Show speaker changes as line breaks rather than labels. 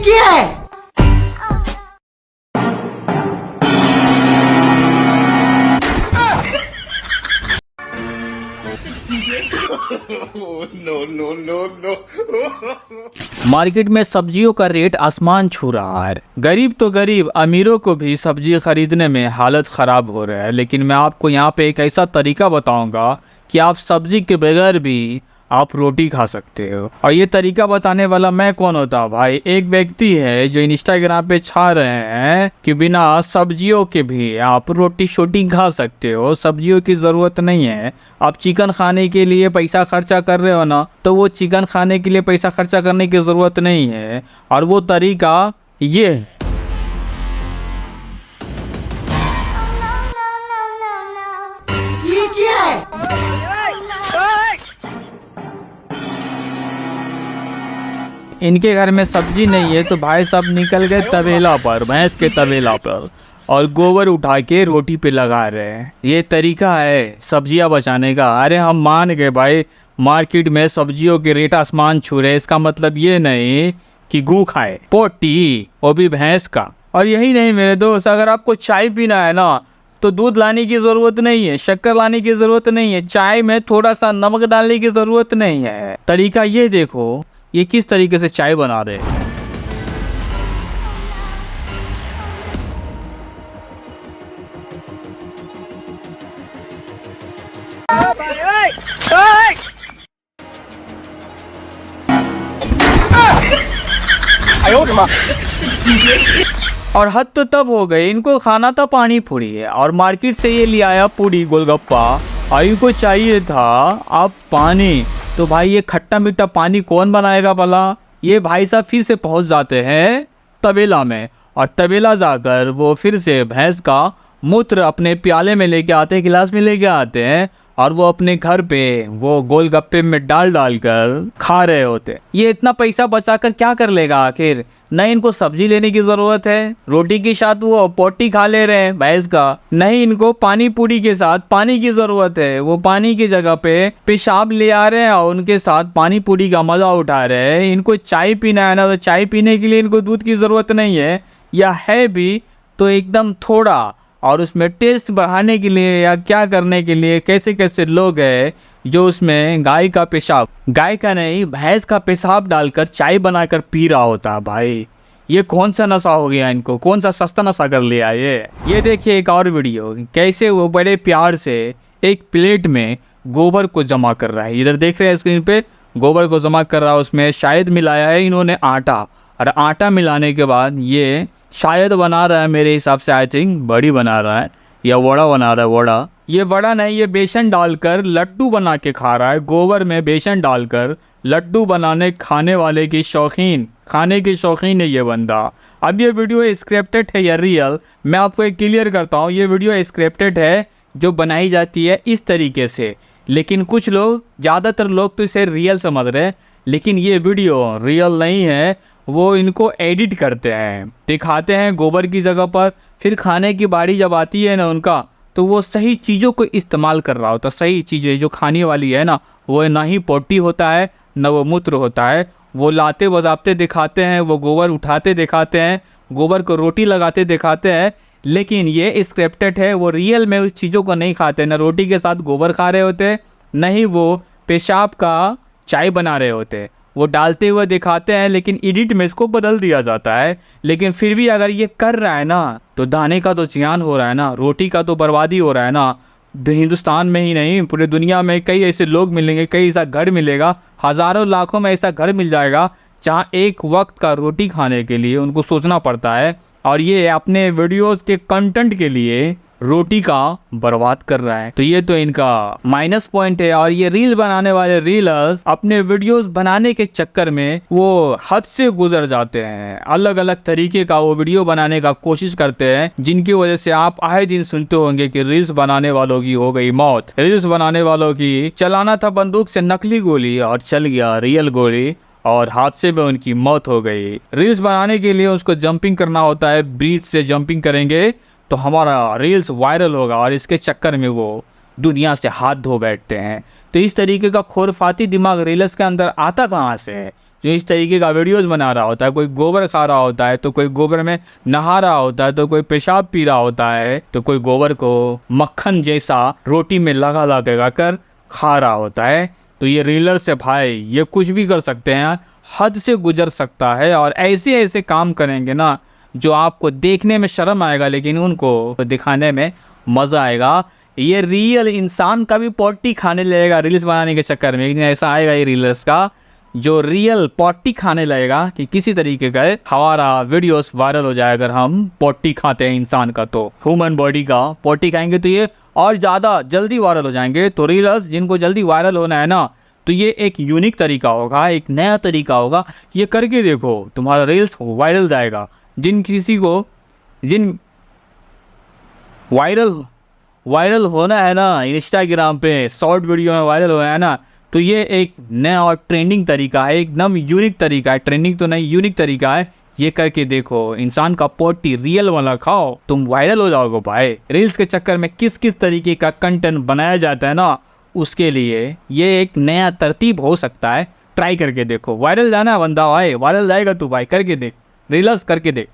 क्या है?
मार्केट में सब्जियों का रेट आसमान छू रहा है। गरीब तो गरीब, अमीरों को भी सब्जी खरीदने में हालत ख़राब हो रहा है। लेकिन मैं आपको यहाँ पे एक ऐसा तरीका बताऊंगा कि आप सब्जी के बगैर भी आप रोटी खा सकते हो। और ये तरीका बताने वाला मैं कौन होता भाई? एक व्यक्ति है जो इंस्टाग्राम पे छा रहे हैं कि बिना सब्जियों के भी आप रोटी शोटी खा सकते हो, सब्जियों की ज़रूरत नहीं है। आप चिकन खाने के लिए पैसा खर्चा कर रहे हो ना, तो वो चिकन खाने के लिए पैसा खर्चा करने की ज़रूरत नहीं है। और वो तरीका ये है।
ये क्या है?
इनके घर में सब्जी नहीं है तो भाई साहब निकल गए तबेला पर, भैंस के तबेला पर, और गोबर उठा के रोटी पे लगा रहे हैं। ये तरीका है सब्जियां बचाने का। अरे हम मान गए भाई, मार्केट में सब्जियों के रेट आसमान छू रहे, इसका मतलब ये नहीं कि गू खाए, पोटी, वो भी भैंस का। और यही नहीं मेरे दोस्त, अगर आपको चाय पीना है ना तो दूध लाने की ज़रूरत नहीं है, शक्कर लाने की ज़रूरत नहीं है, चाय में थोड़ा सा नमक डालने की ज़रूरत नहीं है। तरीका ये देखो, ये किस तरीके से चाय बना रहे हैं। और हद तो तब हो गई, इनको खाना था पानी पूरी है और मार्केट से ये ले आया पूरी गोलगप्पा, और इनको चाहिए था अब पानी। तो भाई ये खट्टा मीठा पानी कौन बनाएगा भला? ये भाई साहब फिर से पहुंच जाते हैं तबेला में, और तबेला जाकर वो फिर से भैंस का मूत्र अपने प्याले में लेके आते हैं, गिलास में लेके आते हैं, और वो अपने घर पे वो गोलगप्पे में डाल कर खा रहे होते। ये इतना पैसा बचाकर क्या कर लेगा आखिर? नहीं इनको सब्जी लेने की जरूरत है, रोटी के साथ वो पोटी खा ले रहे हैं भैंस का। नहीं इनको पानी पूरी के साथ पानी की जरूरत है, वो पानी की जगह पे पेशाब ले आ रहे हैं और उनके साथ पानी पूरी का मजा उठा रहे हैं। इनको चाय पीना है ना, तो चाय पीने के लिए इनको दूध की जरूरत नहीं है, या है भी तो एकदम थोड़ा, और उसमें टेस्ट बढ़ाने के लिए या क्या करने के लिए कैसे कैसे लोग हैं जो उसमें गाय का पेशाब, गाय का नहीं भैंस का पेशाब डालकर चाय बनाकर पी रहा होता है। भाई ये कौन सा नशा हो गया इनको, कौन सा सस्ता नशा कर लिया ये देखिए एक और वीडियो, कैसे वो बड़े प्यार से एक प्लेट में गोबर को जमा कर रहा है। इधर देख रहे हैं स्क्रीन पे, गोबर को जमा कर रहा है, उसमें शायद मिलाया है इन्होंने आटा, और आटा मिलाने के बाद ये शायद बना रहा है, मेरे हिसाब से आई थिंक बड़ी बना रहा है या वड़ा बना रहा है। वड़ा, ये वड़ा नहीं, ये बेसन डालकर लड्डू बना के खा रहा है। गोबर में बेसन डालकर लड्डू बनाने खाने वाले की शौकीन, खाने की शौकीन है ये बंदा। अब ये वीडियो स्क्रिप्टेड है या रियल, मैं आपको एक क्लियर करता हूँ, ये वीडियो स्क्रिप्टेड है जो बनाई जाती है इस तरीके से। लेकिन कुछ लोग, ज़्यादातर लोग तो इसे रियल समझ रहे हैं, लेकिन ये वीडियो रियल नहीं है, वो इनको एडिट करते हैं, दिखाते हैं गोबर की जगह पर। फिर खाने की बारी जब आती है ना उनका, तो वो सही चीज़ों को इस्तेमाल कर रहा होता है। सही चीज़ें जो खाने वाली है ना, वो ना ही पोटी होता है ना वो मूत्र होता है। वो लाते बजाते दिखाते हैं, वो गोबर उठाते दिखाते हैं, गोबर को रोटी लगाते दिखाते हैं, लेकिन ये स्क्रिप्टेड है। वो रियल में उस चीज़ों को नहीं खाते, ना रोटी के साथ गोबर खा रहे होते, नहीं वो पेशाब का चाय बना रहे होते। वो डालते हुए दिखाते हैं, लेकिन एडिट में इसको बदल दिया जाता है। लेकिन फिर भी अगर ये कर रहा है ना, तो दाने का तो जियान हो रहा है ना, रोटी का तो बर्बादी हो रहा है ना। हिंदुस्तान में ही नहीं, पूरे दुनिया में कई ऐसे लोग मिलेंगे, कई ऐसा घर मिलेगा, हज़ारों लाखों में ऐसा घर मिल जाएगा जहाँ एक वक्त का रोटी खाने के लिए उनको सोचना पड़ता है, और ये अपने वीडियोज़ के कंटेंट के लिए रोटी का बर्बाद कर रहा है। तो ये तो इनका माइनस पॉइंट है। और ये रील बनाने वाले रीलर्स अपने वीडियोस बनाने के चक्कर में वो हद से गुजर जाते हैं, अलग अलग तरीके का वो वीडियो बनाने का कोशिश करते हैं, जिनकी वजह से आप आए दिन सुनते होंगे कि रील्स बनाने वालों की हो गई मौत, रील्स बनाने वालों की चलाना था बंदूक से नकली गोली और चल गया रियल गोली, और हादसे में उनकी मौत हो गई। रील्स बनाने के लिए उसको जंपिंग करना होता है, ब्रिज से जंपिंग करेंगे तो हमारा रील्स वायरल होगा, और इसके चक्कर में वो दुनिया से हाथ धो बैठते हैं। तो इस तरीके का खुरफाती दिमाग रील्स के अंदर आता कहाँ से है? जो इस तरीके का वीडियोस बना रहा होता है, कोई गोबर खा रहा होता है तो कोई गोबर में नहा रहा होता है, तो कोई पेशाब पी रहा होता है, तो कोई गोबर को मक्खन जैसा रोटी में लगा कर खा रहा होता है। तो ये रीलर्स से भाई ये कुछ भी कर सकते हैं, हद से गुजर सकता है, और ऐसे ऐसे काम करेंगे ना जो आपको देखने में शर्म आएगा लेकिन उनको दिखाने में मज़ा आएगा। ये रियल इंसान का भी पॉटी खाने लगेगा रील्स बनाने के चक्कर में। एक दिन ऐसा आएगा ये रीलर्स का जो रियल पॉटी खाने लगेगा कि किसी तरीके का हमारा वीडियोस वायरल हो जाए। अगर हम पॉटी खाते हैं इंसान का, तो ह्यूमन बॉडी का पॉटी खाएंगे तो ये और ज़्यादा जल्दी वायरल हो जाएंगे। तो रीलर्स जिनको जल्दी वायरल होना है ना, तो ये एक यूनिक तरीका होगा, एक नया तरीका होगा। ये करके देखो, तुम्हारा रील्स वायरल जाएगा। जिन वायरल होना है ना इंस्टाग्राम पे, शॉर्ट वीडियो में वायरल होना है ना, तो ये एक नया और ट्रेंडिंग तरीका है, एकदम यूनिक तरीका है। ट्रेंडिंग तो नहीं, यूनिक तरीका है। ये करके देखो, इंसान का पोटी रियल वाला खाओ, तुम वायरल हो जाओगे भाई। रील्स के चक्कर में किस किस तरीके का कंटेंट बनाया जाता है ना, उसके लिए ये एक नया तरतीब हो सकता है। ट्राई करके देखो, वायरल जाना है बंदा भाई, वायरल जाएगा तू भाई, करके देख, रील्स करके देख।